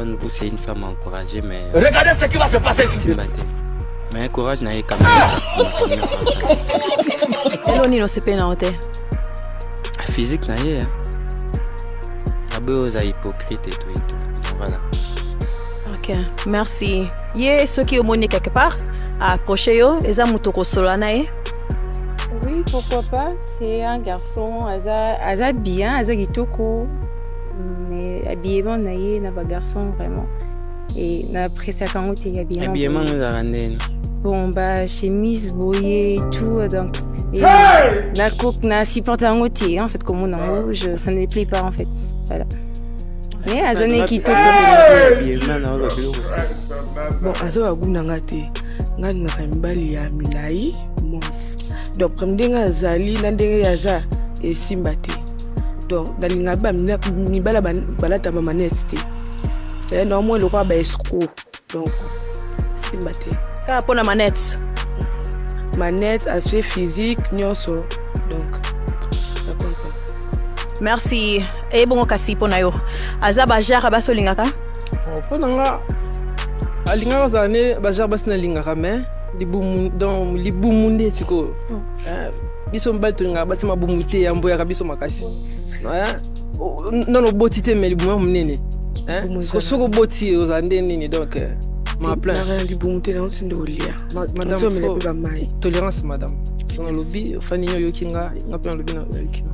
Bonne Bou, c'est une femme encouragée, mais. Regardez ce qui va se passer ici. Mais courage, n'a quand même. Hello, Nino, c'est pas une physique, n'a pas. Aux hypocrites et tout. Voilà. Ok, merci. Yé, ceux qui ont monné quelque part, à approcher yo, ils ont moutoko solanae. Oui, pourquoi pas. C'est un garçon, Aza bien, Aza Gitoko. Mais habillement, naïe, n'a pas garçon vraiment. Et n'a apprécié quand on était habillement. Habillement, nous avons bon, bah, chemise, boyer et tout. Donc, et la coque, n'a si pantalon en fait, comme on en rouge, ça ne me plaît pas en fait. Voilà. Mais Aza n'est Gitoko. Bon, Aza wa guna ngate. Nga ngakambali ya milai mons. Donc comme denga zali na denga yaza e simbate. Donc dalinga ba mi bala balata mama netsté. Et non moi le quoi ba escroc. Donc simbate. Ka pona manette. Manette aspect physique nyonso. Donc merci. Et bon kasi pona yo. Aza ba jara ba solingaka? Oh pona nga alinga zane bajar basina linga mais dans libumunde siko biso mbalto nga basima bumute ya mboya biso makasi non botité mais libuma munene soko boti ozande nini donc ma plein libumute na nsinde olia madame tolérance madame sona lobi fani yo kinga ngapena lobi na kinga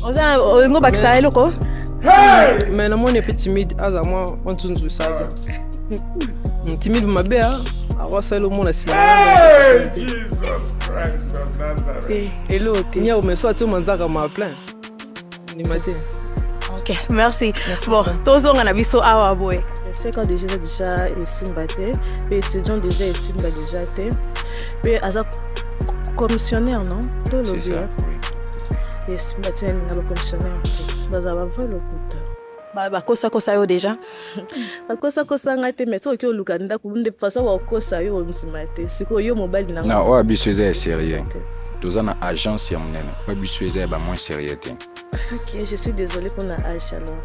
oza ngo bakisa eloko mais na mon est timide aza moi on tunzu ça timide mabea awasa le monde asima Jesus Christ of Nazareth. Hello tinya o meso atu manzaka ma plein ni matin. OK, merci. Bon, tozonga na biso awa boy. C'est quand déjà simbate, puis étudiant déjà simba déjà té. Puis aza commissionnaire non? C'est ça. Oui. Et simbate na commissionnaire. Baza ba va le coup. Ba kosa yo déjà. Ba kosa ngate mais to ki oluka nda ku nde façon wa kosa yo nsimate. Siko yo mobile na. Non, wa bisoze est sérieux. Toza na agence ya munene. Wa bisoze ba moins sérieux. OK, je suis désolée pour na âge alors.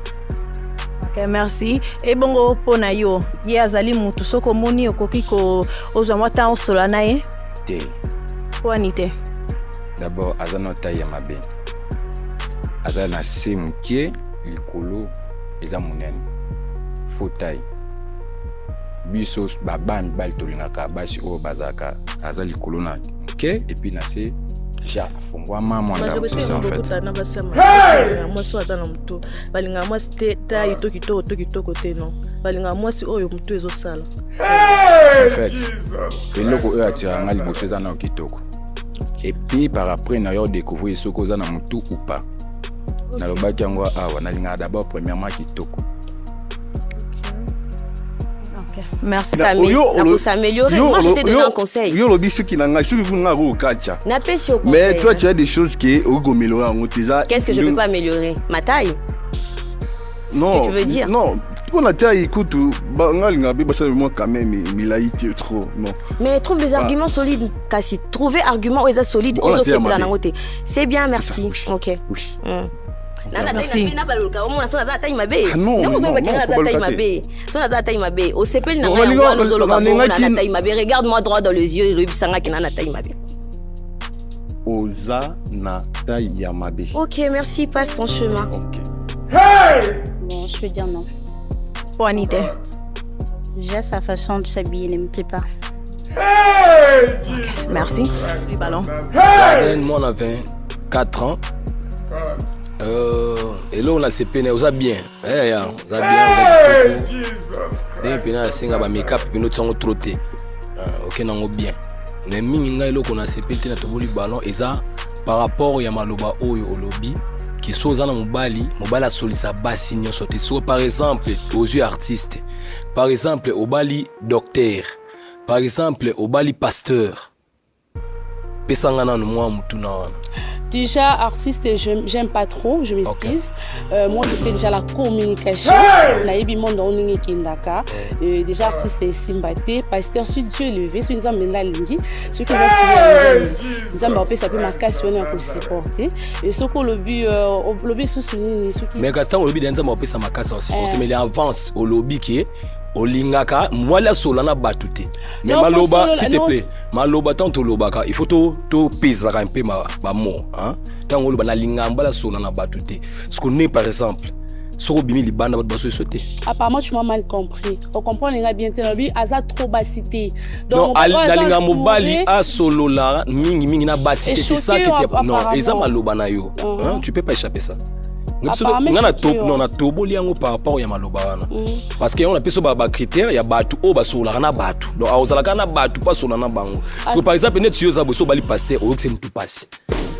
OK, merci. Et bongo pona yo, ye azali mutu soko moni okoki ko ozwa mwata osola na ye? Te. Poanite. D'abord azana taille mabe. Azana semukie likolo eza munene. Fauteuil. Biso baban bal tolingaka basi o bazaka aza likolo na ke et puis na se ja fongwa mama na c'est ça en fait. Moi so azana mutu balinga moi ta ito côté non balinga moi si oyo mutu ezo sala en fait eloko e atira nga liboso eza na kitoko et puis par après na yo découvrir soko eza na mutu ou pas na lobaki yango awa nalinga d'abord premièrement kitoko. Merci Samy. Pour s'améliorer, moi je t'ai donné un conseil. Mais toi tu as des choses qui améliorer. Qu'est-ce que je peux pas améliorer? Ma taille? Non. Ce que tu veux dire? Non. Pour la taille, écoute, quand même, trop. Non. Mais trouve des arguments solides, Kassi. Trouver arguments solides. C'est bien, merci. Ok. Oui. Merci. Regarde-moi droit dans les yeux. Oza na taille yamabe. Ok, merci, passe ton chemin. Ok. Bon, je veux dire non. Poanite. Déjà, sa façon de s'habiller ne me plaît pas. Okay. Merci. Du ballon. Moi, on a 24 ans. Et là, on a ces peines, on a bien. On a bien. On a bien. On a make-up, on a trotté. Ok, on a bien. Mais minga elo qu'on a ces peines, on a tout le ballon. Et ça, par rapport à Maloba au lobby, qui sont dans mon bali a sollicité sa basse sauté. Soit par exemple aux yeux artistes, par exemple au bali docteur, par exemple au bali pasteur. pesanga no moi mutuna wana. Déjà, artiste, j'aime pas trop, je m'excuse. Moi, je fais déjà la communication. Naïbi monde on est kindaka. Déjà, artiste, c'est Simbaté. Pasteur, sur Dieu élevé, sur une zone lingi. Ce que ça suit, une zone ça peut marquer sur nous pour supporter. Et ce que le but sous souligner, ce qui. Mais quand on le but d'un zone ça marquer ça supporter, mais il avance au lobby qui est. Olingaka mwala solana batute mais maloba s'il te plaît maloba tanto lobaka il faut to pesa un peu ma mot hein tant oloba na linga mbala solana batute ce qu'on est par exemple sur bimi libanda bat baso sauter apparemment tu m'as mal compris on comprend linga bien lui aza trop basité donc na linga mobali a solola mingi na basité c'est ça qui était non eza maloba na yo hein tu peux pas échapper ça. Ngana top non na toboli yango par rapport ya maloba wana parce que on a peso ba critère ya batu o basola na batu donc aozala kana batu pas sola na bango parce que par exemple net yo za boso bali pasteur o que mutu passe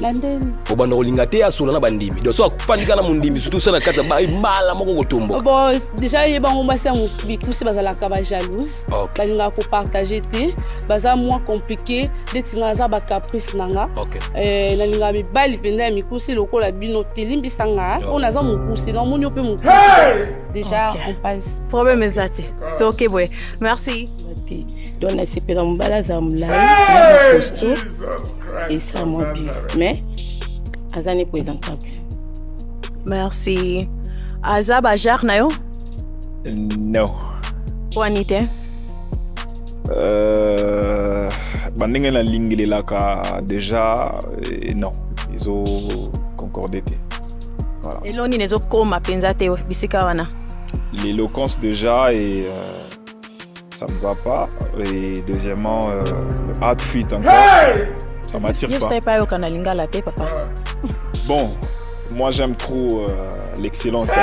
landeni obanda olinga te ya sola na bandimi donc so afandika na mundimi surtout ça na kata ba mala moko kotombo bon déjà ye bango basi yango bikusi bazala ka ba jalouse balinga ko partager te baza moins compliqué detinga za ba caprice nanga na linga mi bali penda mikusi lokola bino telimbisanga on a ça mon pouce non mon peut mon pouce déjà on passe problème exact OK boy merci donc la CP dans mbala za mlai costaud et ça moi bien mais azane présentable merci azaba jar nayo non wanite bandenge na lingile laka déjà non ils ont concordé. Voilà. Eloni nezo koma penza te bisika wana. L'éloquence déjà et ça me va pas et deuxièmement le outfit encore ça m'attire pas. Je sais pas au kanalinga la te papa. Bon, moi j'aime trop l'excellence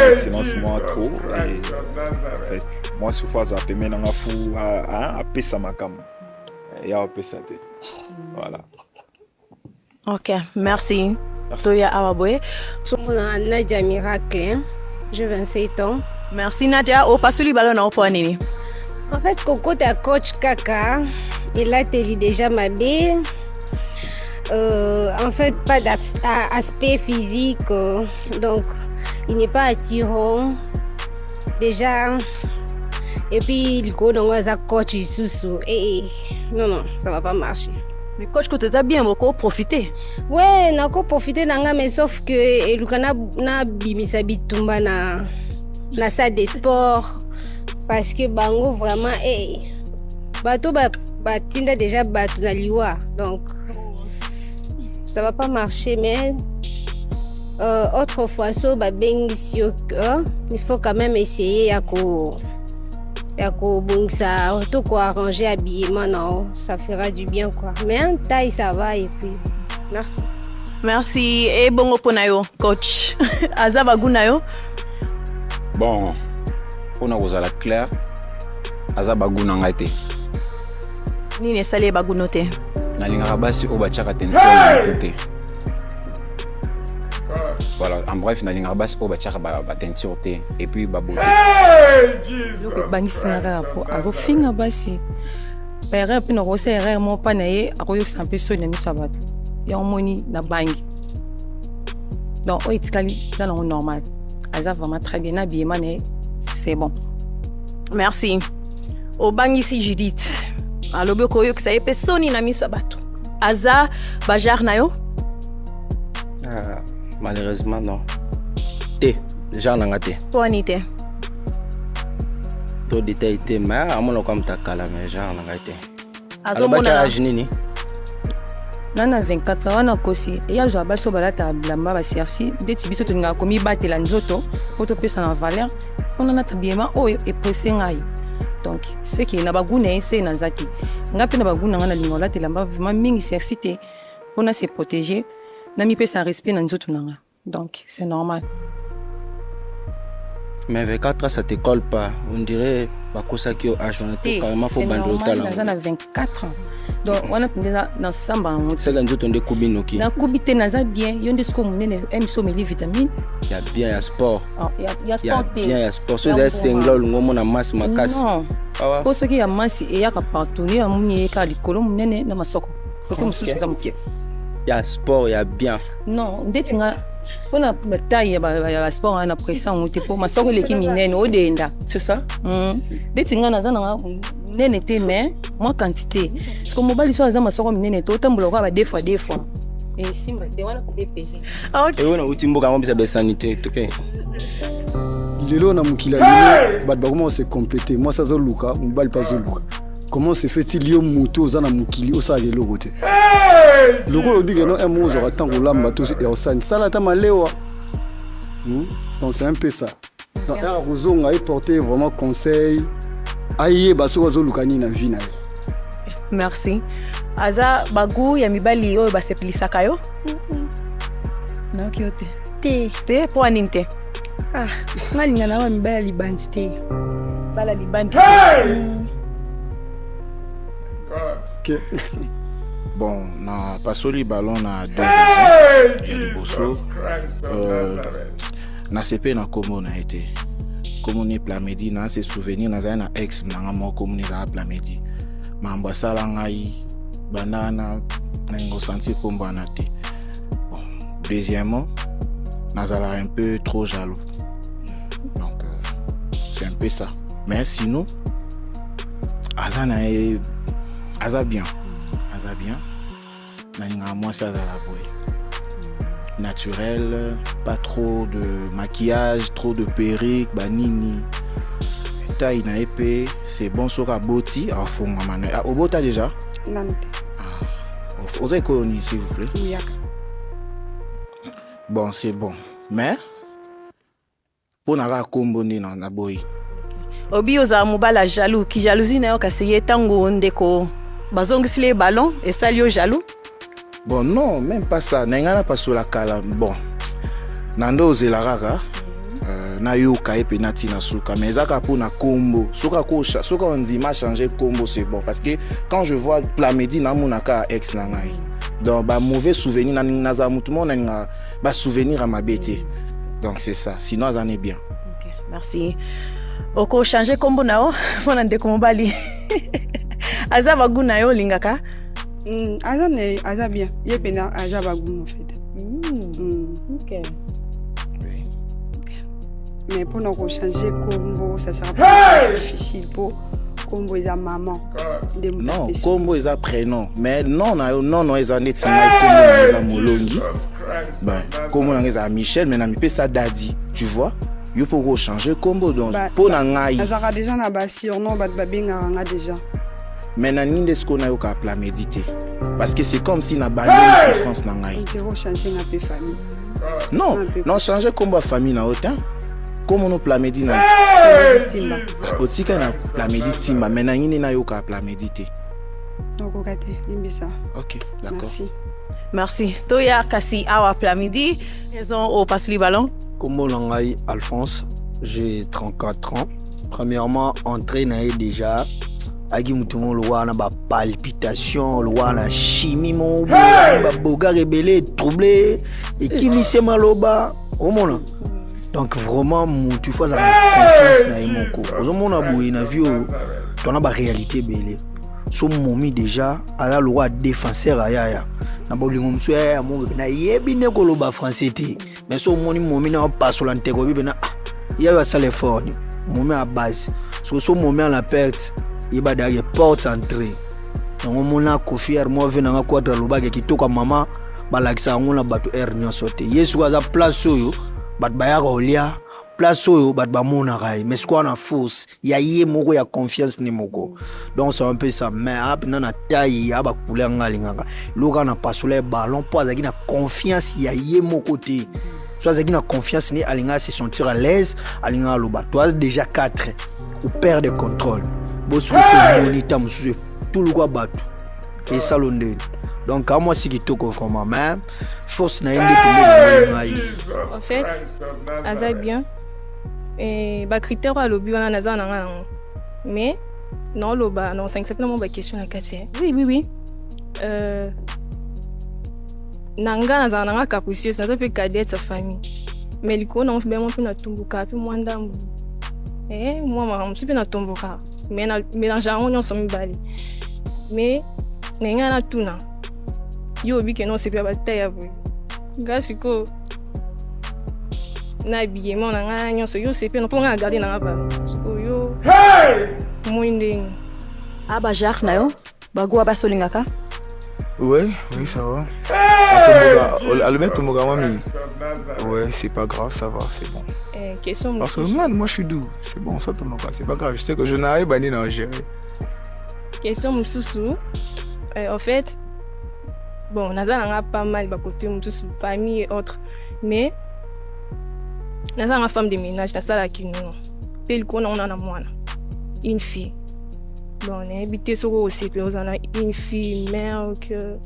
l'excellence moi trop et en fait moi souvent ça peut mener en fou à pesa makam. Et à pesa te. Voilà. OK, merci. Toya Awaboye. Nadia Miracle, j'ai 27 ans. Merci Nadia. Au pasuli ballon na opo nini. En fait, Coco ta coach Kaka, il a télé déjà ma belle. En fait, pas d'aspect physique, donc il n'est pas attirant. Déjà, et puis il go dans un coach sous et non, ça va pas marcher. Mais coach, que tu as bien beaucoup profité. Ouais, n'a pas profité nanga mais sauf que elukana na bimisa bitumba na salle de sport parce que bango vraiment bato batinda déjà bato na liwa donc ça va pas marcher mais autrefois so ba bengi il faut quand même essayer ya ko bongsa tout quoi arranger habillement non ça fera du bien quoi mais en taille ça va et puis merci et bongo ponayo coach azaba gunayo bon on a osala clair azaba guna ngate ni ne sale bagunote na linga basi o bachaka tension tout voilà en bref na linga basi o bachaka ba teinture te et puis ba beauté donc bangisingaka po azofinga basi pere pe no rose erreur mo pa na ye akoyo sampe so na miso bato ya omoni na bangi donc o itikali dans le normal aza vraiment très bien habillé mané c'est bon merci o bangisi Judith alobe koyo que ça yepe soni na miso bato aza bajar nayo malheureusement non te genre nanga te ponite to détail te mais amono comme ta kala mais genre nanga te azomona âge nini nana 24 ans wana kosi eya zo baso balata blamba ba sersi deti biso to nga komi batela nzoto poto pesa na valeur on a tabiema oyo e pressé ngai donc ce qui na bagune c'est na zati ngapi na baguna ngana lingola telamba vraiment mingi sersi te on a se protéger na mi pesa respect na nzoto nanga donc c'est normal. Mais 24 ans ça te colle pas, on dirait bakosa ki o âge on était carrément faut bando talent. C'est normal, 24 ans. Donc on a déjà dans samba on c'est quand nzoto ndé kubinoki. Na kubité naza bien, yonde sko munene emso meli vitamine. Il y a bien ya sport. Il y a sport. Il y a sport. So za sengla lungomo na masse makasi. Non. Pour ceux qui a masse et ya ka partout, ya munye ka likolo munene na masoko. Côté mosusu za moke. Ya sport ya bien. Non, ndeti nga pona bataille ya sport na pression mote po masoko leki minene odenda. C'est ça? Ndeti nga naza na nene te mais moi quantité. Parce que mobali so aza masoko minene to tambola kwa ba deux fois. Et simba de wana ko dépese. OK. Et wana utimboka ngombe ba sanité toke. Lelo na mukila lelo bat ba comment se compléter. Moi ça zo luka, mobali pas zo luka. Comment se fait-il yo moto za na mukili osa lelo rote? Loko lobi que non un mot aura tant lamba to et osa sala ta malewa. Donc c'est un peu ça. Donc un rozonga est porter vraiment conseil. Aye baso zo lukani na vie na. Merci. Aza bagu ya mibali oyo basepilisaka yo? Na kiote. Te po aninte. Ngalinga na wa mibali libandi te. Bala libandi. Okay. Bon, na pasoli ballon na 2 ans. Bosso. Na CP na komo na été. Komo ni Plamedi na se souvenir na za na ex na mo komo ni za Plamedi. Mamba sala ngai banana na ngo sentir komba na te. Bon, deuxièmement, nazala un peu trop jaloux. Donc c'est un peu ça. Mais sinon Aza bien. Moi ça la naturel, pas trop de maquillage, trop de perruque, banini. Taille na épée, c'est bon sur la boti à fond maman. Au bota déjà? Non. Vous avez connu s'il vous plaît? Oui. Bon, c'est bon. Mais pour na kombo ni na boy. Obi oza mobala jaloux ki jalousie na yo kaseye tango ndeko bazongisile ballon et salio jaloux. Bon non, même pas ça. N'engana pas sur la kala. Bon. Nando ozelaraka. Na yoka et penati na suka mais zaka pour na combo suka on dit m'a changer combo c'est bon parce que quand je vois Plamedi na monaka ex na ngai donc ba mauvais souvenir na naza mutu mon na ba souvenir à ma bête donc c'est ça sinon ça est bien. OK, merci. Oko changer combo nao fona ndeko mobali. Aza bagu na yo lingaka? Aza bien. Yepena aza bagu en fait. OK. Mais pour nous changer combo, ça sera pas difficile pour combo et maman. Non, combo et prénom. Mais non, ils en est combo et molongi. Ben, combo et Michel, mais n'ami pas ça daddy, tu vois? Il faut changer combo donc pour n'angai. Ça a déjà na bas surnom, bat babinga nga déjà. Mais n'ani de ce qu'on a eu qu'à plat méditer. Parce que c'est comme si n'a banni une souffrance n'angai. Il faut changer na peu famille. Non, changer combo famille na autant. Comme on Plamedi na timba otika na Plamedi timba mais na ngini na yoka Plamedi te. Donc okate limbisa. OK, d'accord. Merci. Toya kasi awa Plamedi, ils ont au passe le ballon. Comme Langai Alphonse, j'ai 34 ans. Premièrement, entré na déjà agi mutumo lo wana ba palpitation, lo wana chimie mon ba boga rebelle troublé et qui mi se maloba au monde. Donc vraiment tu fais confiance na imoko ozomona boye na vie tona ba réalité belé so momi déjà ala le roi défenseur ayaya na bolingo mso ya mo na yebi ne ko lo ba français te mais so moni momi na passe l'antego bi na ya va sale fort momi à base so momi à la perte il ba derrière porte entrée donc mona confier mo vena nga quadra lo ba ki to ka mama ba lakisa ngona bato nyo sote yesu za place yo bat bayaka olia place oyo bat bamona rai mais quoi na force ya yé moko ya confiance ni moko donc c'est un peu ça mais ap na taille ya ba couleur ngalingaka loka na pasola ballon po azaki na confiance ya yé moko te so azaki na confiance ni alinga se sentir à l'aise alinga loba toi déjà 4 ou perdre de contrôle bosu so monita musu tout le quoi batu et salonde. Donc à moi c'est qui toko vraiment mais force na indi en fait aza bien et ba critère à lobi wana naza nanga mais non loba non 5 septembre ba question na kati oui nanga naza nanga capricieuse naza pe cadet sa famille mais liko na mfbe mo pe na tumbuka pe mwanda moi ma msipe na tumbuka mais na mélange on nyonso mibali mais nenga na tuna yo obi ke non sepela bataille ya boye nga siko na habillement na nga nyonso yo sepela mpo nga na garde na nga balo siko yo moi ndenge Bajar na yo bagoa basolingaka. Oui, ça va. Ouais, c'est pas grave, ça va, c'est bon. Question parce que moi je suis doux, c'est bon, ça tombe pas, c'est pas grave, je sais que je n'arrive pas à gérer. Question Moussou, en fait, bon, Naza n'a pas mal de côté Moussou, famille et autres, mais Naza n'a femme de ménage, Naza la qui nous, puis le qu'on a une fille. Bon, on est habité sur aussi, puis on a une fille, mère, que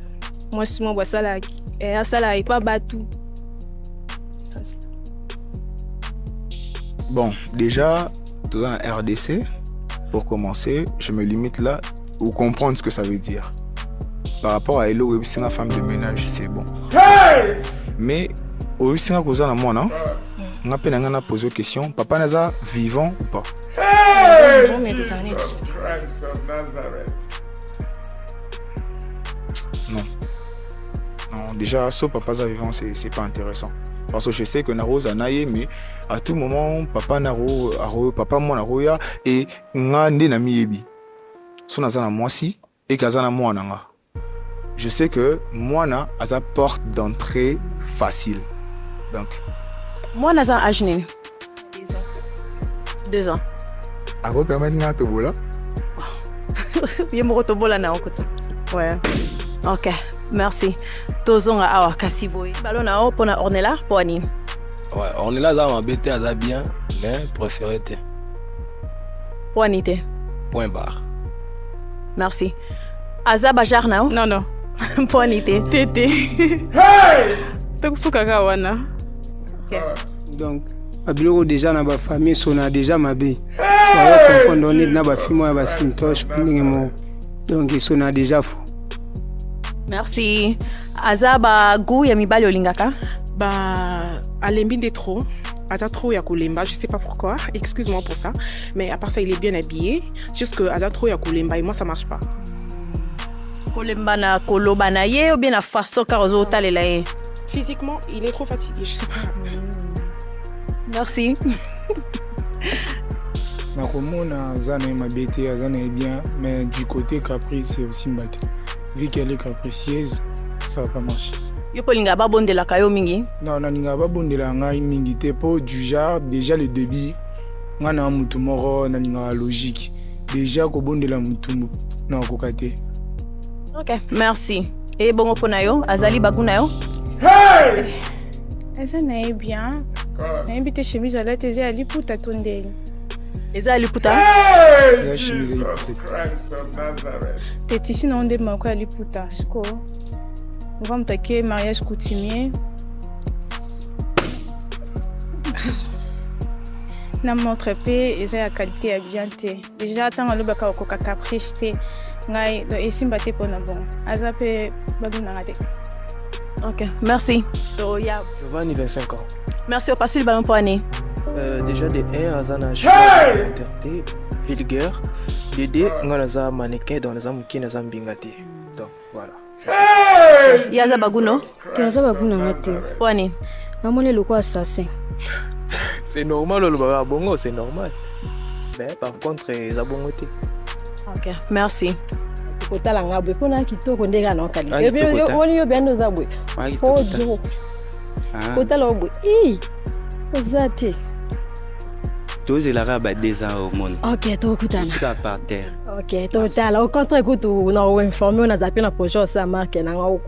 moi je suis mon ça là, et ça là, il pas battu. Bon, déjà, tout en RDC, pour commencer, je me limite là pour comprendre ce que ça veut dire. Par rapport à Hello, c'est une femme de ménage, c'est bon. Mais, au lieu de poser à moi, non? On a peine à poser une question. Papa Naza, vivant ou pas? Non. Non, déjà, sauf papa Naza vivant, c'est pas intéressant. Parce que je sais que Naro Zanaye, mais à tout moment, papa Naro, papa moi Naro ya, et nga nde na miebi. So nazana moi si, et kazana moi nanga. Je sais que moi na asa porte d'entrée facile. Donc. Moi naza ajne. 2 ans. A quoi permettre nga tobola? Yemo tobola na okoto. Ouais. Ok. Merci. Tozonga awa kasiboy. Balona o pona Ornella poni. Ouais, Ornella za m'embêter à bien, mais préféré te. Poinité. Point barre. Merci. Aza Bajar nao? Non. Poinité. Tété. Hey! Tokusuka wana. OK. Donc abiloko déjà na ba famille sona déjà mabe. Ba confondre na ba fimo ya ba sintosh pendingemo. Donc sona déjà fou. Merci. Azaba Gou ya mibali olingaka? Alembi de trop. Aza trop ya kulemba, je sais pas pourquoi. Excuse-moi pour ça, mais à part ça il est bien habillé. Juste que Aza trop ya kulemba et moi ça marche pas. Kulemba na koloba na ye ou bien na façon karozo talela ye? Physiquement, il est trop fatigué, je sais pas. Merci. Nakomona Zana mabete, Zana est bien, mais du côté caprice c'est aussi mbaté. Vu qu'elle est capricieuse, ça va pas marcher. Yo polinga ba bondela kayo mingi? Non, ninga ba bondela ngai mingi te po du genre déjà le débit. Nga na mutu moro na ninga logique. Déjà ko bondela mutu na kokate. OK, merci. Et bongo pona yo, azali baguna yo? Hey! Eza na bien. Na invité chemise à la teze ali puta tondeli. Eza ali puta? La chemise ali puta. T'es ici na onde mako ali puta, siko. On va m'attaquer mariage coutumier. Na montre pe eza ya qualité ya bien te. Déjà tant le baka ko caprice te. Ngai do esimba te pona bon. Aza pe baguna ngate. OK, merci. Giovanni 25 ans. Merci au passer le ballon pour année. Déjà de 1 azana intérêt vulgaire. De 2 nganaza mannequin dans les amuki na zambingate. Donc voilà. Yaza baguno? Yaza baguna ngate. Wani? Mamone loko assassin. C'est normal le baba bongo, c'est normal. Mais par contre, ça bongoté. OK, merci. Kotala ngabwe pona kitoko ndeka na kalisa. Oni yo bendo zabwe. Fojo. Kotala obwe. Ozate. Tous les arabes 2 ans au monde. OK, to kutana. Tout par terre. OK, total. Au contraire que tu na informer on a zappé na projet ça marque na ngao.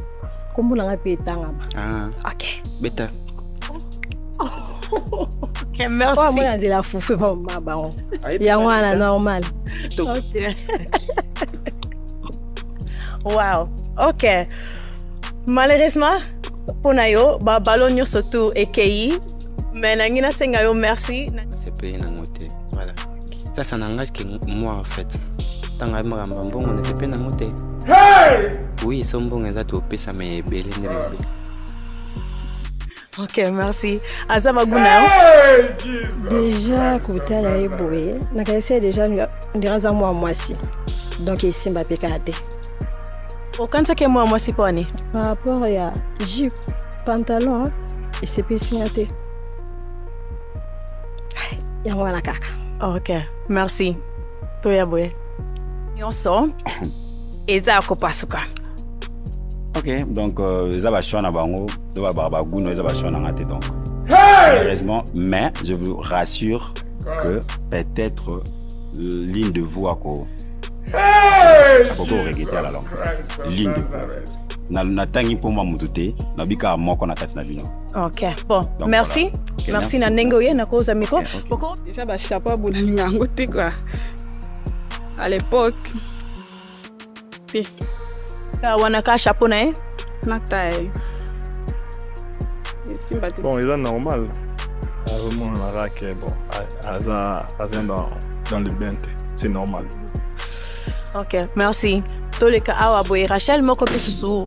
Kombo na ngapi tanga ba. OK. Beta. OK, merci. Oh, moi de la foufou ba ba. Ya ngwana normal. OK. Wow. OK. Malheureusement, pour nayo ba ballon surtout ekei. Mais nangina senga yo merci. C'est payé na moté. Voilà. Ça n'engage que moi en fait. Tanga maramba mbongo ne c'est pas na moté. Oui, son bon exact au pesa mais belé ne mabe. OK, merci. Azaba guna. Déjà kotala eboye. Na kaise déjà ndiraza moi si. Donc ici Mbappé kate. Okanisa ke moi si poni. Par rapport à jupe, pantalon et c'est pas signaté. Yango wana kaka. OK, merci. Toya boye. Nyonso eza kopasuka. Ok, donc eza ba shona bango, do ba barbaguno eza ba shona ngate donc. Malheureusement, mais je vous rassure que peut-être ligne de voix ko regretter la langue. Ligne de voix. Na tangi pour moi mututé, na bika moko na kati na bino. OK. Bon, donc, merci. Voilà. Okay, merci na nengoye na koza miko. Déjà ba chapa bolinga ngote quoi. À l'époque. Wanaka chapeau na na taille. Bon, ils sont normal. Vraiment, la raque, bon, dans le bain, c'est normal. OK, merci. Toleka awa boy Rachel moko pesusu